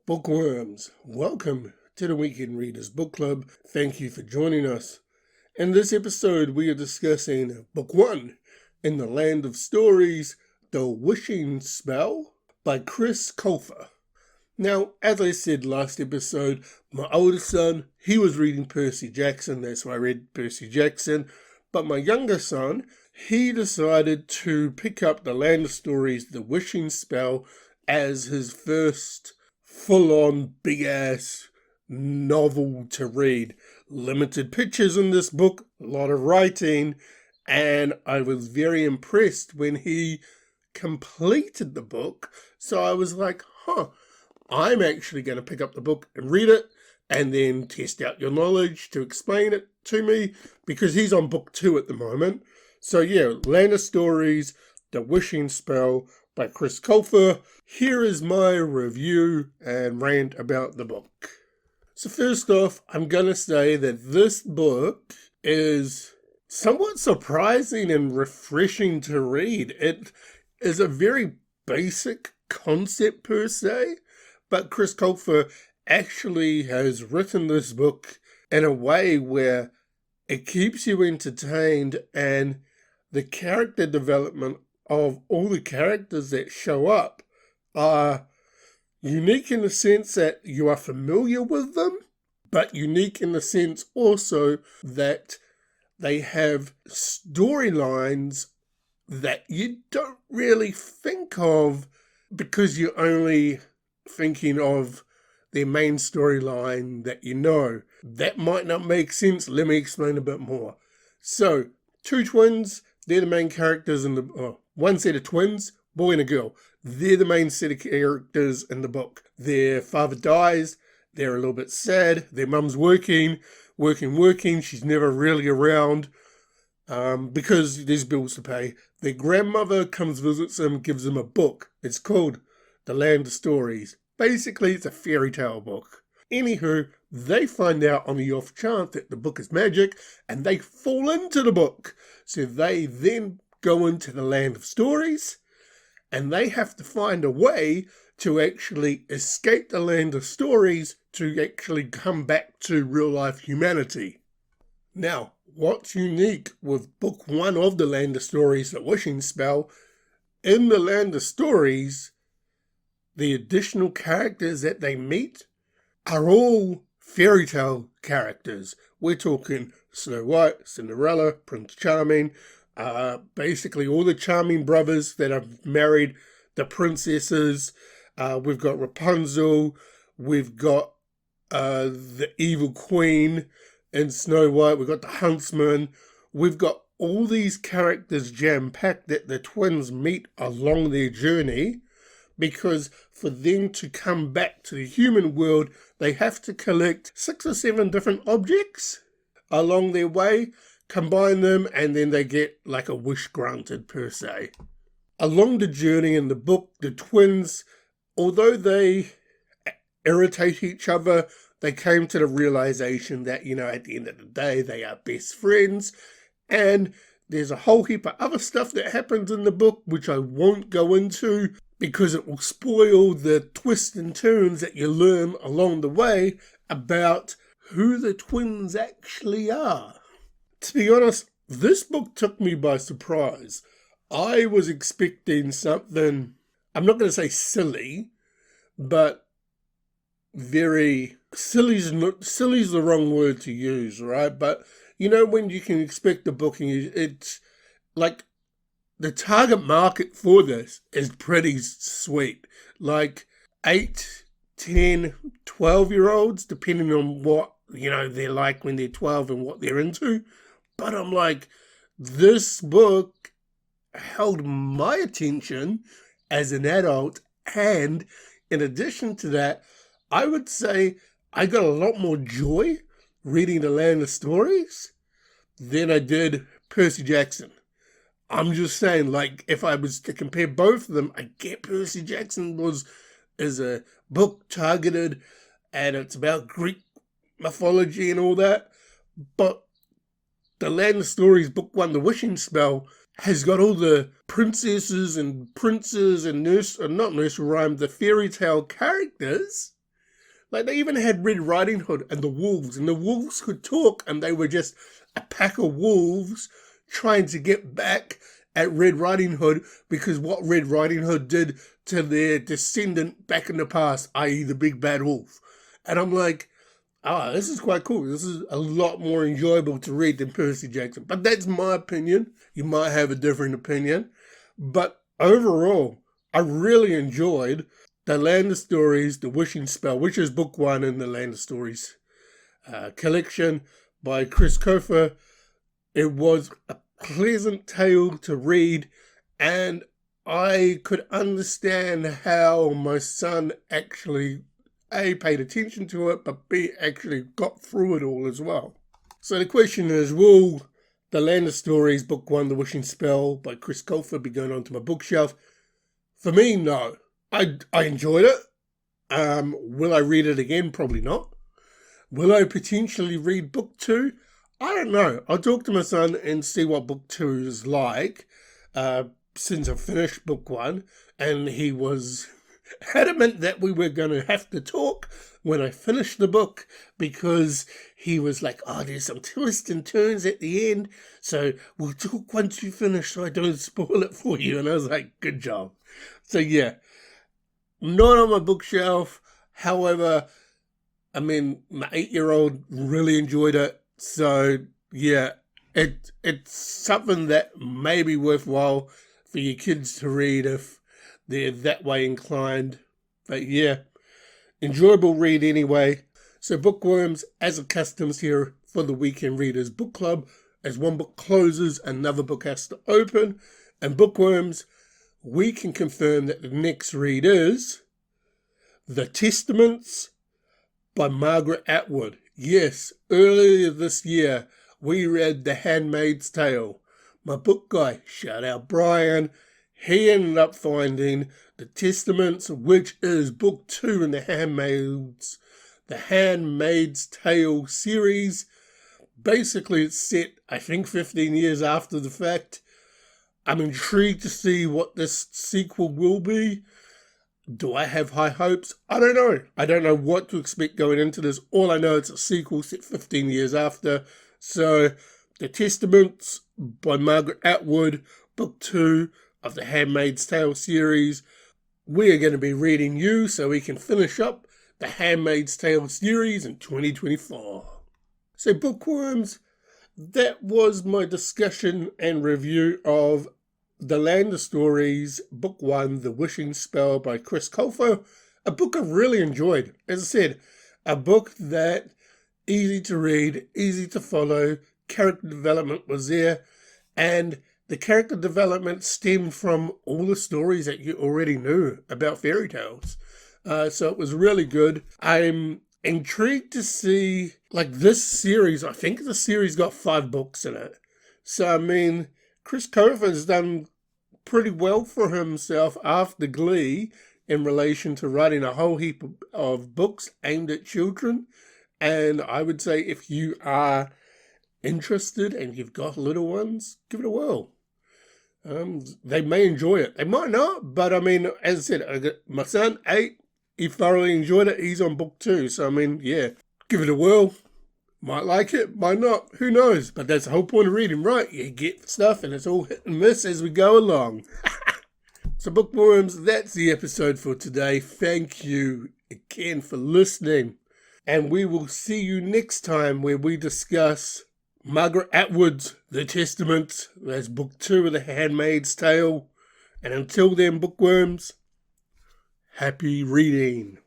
Bookworms, welcome to the Weekend Readers Book Club. Thank you for joining us. In this episode, we are discussing Book 1, In the Land of Stories, The Wishing Spell by Chris Colfer. Now, as I said last episode, my oldest son, he was reading Percy Jackson. That's why I read Percy Jackson. But my younger son, he decided to pick up The Land of Stories, The Wishing Spell as his first full-on, big-ass novel to read. Limited pictures in this book, a lot of writing, and I was very impressed when he completed the book. So I was like, I'm actually going to pick up the book and read it, and then test out your knowledge to explain it to me, because he's on book 2 at the moment. So yeah, Land of Stories, The Wishing Spell by Chris Colfer. Here is my review and rant about the book. So first off, I'm going to say that this book is somewhat surprising and refreshing to read. It is a very basic concept per se, but Chris Colfer actually has written this book in a way where it keeps you entertained, and the character development of all the characters that show up are unique in the sense that you are familiar with them, but unique in the sense also that they have storylines that you don't really think of because you're only thinking of their main storyline that you know. That might not make sense. Let me explain a bit more. So, two twins, they're the main characters in the... one set of twins, boy and a girl. They're the main set of characters in the book. Their father dies. They're a little bit sad. Their mum's working. She's never really around because there's bills to pay. Their grandmother comes, visits them, gives them a book. It's called The Land of Stories. Basically, it's a fairy tale book. Anywho, they find out on the off chance that the book is magic, and they fall into the book. So they then go into the Land of Stories, and they have to find a way to actually escape the Land of Stories to actually come back to real life humanity. Now, what's unique with book 1 of the Land of Stories, The Wishing Spell, in the Land of Stories, the additional characters that they meet are all fairy tale characters. We're talking Snow White, Cinderella, Prince Charming, basically all the Charming brothers that have married the princesses. We've got Rapunzel, we've got the evil queen in Snow White, we've got the huntsman, we've got all these characters jam-packed that the twins meet along their journey, because for them to come back to the human world, they have to collect 6 or 7 different objects along their way, combine them, and then they get like a wish granted per se. Along the journey in the book, the twins, although they irritate each other, they came to the realization that, at the end of the day, they are best friends. And there's a whole heap of other stuff that happens in the book, which I won't go into, because it will spoil the twists and turns that you learn along the way about who the twins actually are. To be honest, this book took me by surprise. I was expecting something, I'm not going to say silly, but very... Silly's the wrong word to use, right? But when you can expect a book and it's like... The target market for this is pretty sweet. Like 8, 10, 12-year-olds, depending on what, they're like when they're 12 and what they're into. But I'm like, this book held my attention as an adult. And in addition to that, I would say I got a lot more joy reading The Land of Stories than I did Percy Jackson. I'm just saying, like, if I was to compare both of them, I get Percy Jackson is a book targeted, and it's about Greek mythology and all that. But The Land of Stories, book 1, The Wishing Spell, has got all the princesses and princes and not nursery rhyme, the fairy tale characters Like, they even had Red Riding Hood and the wolves could talk, and they were just a pack of wolves trying to get back at Red Riding Hood because what Red Riding Hood did to their descendant back in the past, i.e. the big bad wolf. And I'm like, this is quite cool. This is a lot more enjoyable to read than Percy Jackson. But that's my opinion. You might have a different opinion. But overall, I really enjoyed The Land of Stories, The Wishing Spell, which is book 1 in the Land of Stories collection by Chris Colfer. It was a pleasant tale to read, and I could understand how my son actually A, paid attention to it, but B, actually got through it all as well. So the question is, will The Land of Stories, book 1, The Wishing Spell by Chris Colfer be going onto my bookshelf? For me, no. I enjoyed it. Will I read it again? Probably not. Will I potentially read book 2? I don't know. I'll talk to my son and see what book 2 is like since I finished book 1, and he was adamant that we were going to have to talk when I finished the book because he was like, there's some twists and turns at the end, so we'll talk once you finish so I don't spoil it for you. And I was like, good job. So yeah, not on my bookshelf. However, I mean, my 8-year-old really enjoyed it. So yeah, it's something that may be worthwhile for your kids to read if they're that way inclined. But yeah, enjoyable read anyway. So Bookworms, as accustomed here for the Weekend Readers Book Club, as one book closes, another book has to open. And Bookworms, we can confirm that the next read is The Testaments by Margaret Atwood. Yes, earlier this year, we read The Handmaid's Tale. My book guy, shout out Brian, he ended up finding The Testaments, which is book 2 in the Handmaid's Tale series. Basically, it's set, I think, 15 years after the fact. I'm intrigued to see what this sequel will be. Do I have high hopes? I don't know. I don't know what to expect going into this. All I know it's a sequel set 15 years after. So, The Testaments by Margaret Atwood, book 2 of the Handmaid's Tale series. We are going to be reading you so we can finish up the Handmaid's Tale series in 2024. So, Bookworms, that was my discussion and review of The Land of Stories, Book 1, The Wishing Spell by Chris Colfer. A book I really enjoyed. As I said, a book that easy to read, easy to follow, character development was there, and the character development stemmed from all the stories that you already knew about fairy tales. So it was really good. I'm intrigued to see, like, this series. I think the series got 5 books in it. So, I mean, Chris Colfer has done pretty well for himself after Glee in relation to writing a whole heap of books aimed at children. And I would say if you are interested and you've got little ones, give it a whirl. They may enjoy it. They might not, but I mean, as I said, I got my son, 8, he thoroughly enjoyed it. He's on book 2. So, I mean, yeah, give it a whirl. Might like it, might not, who knows? But that's the whole point of reading, right? You get stuff and it's all hit and miss as we go along. So Bookworms, that's the episode for today. Thank you again for listening. And we will see you next time where we discuss Margaret Atwood's The Testaments. That's book 2 of The Handmaid's Tale. And until then, Bookworms, happy reading.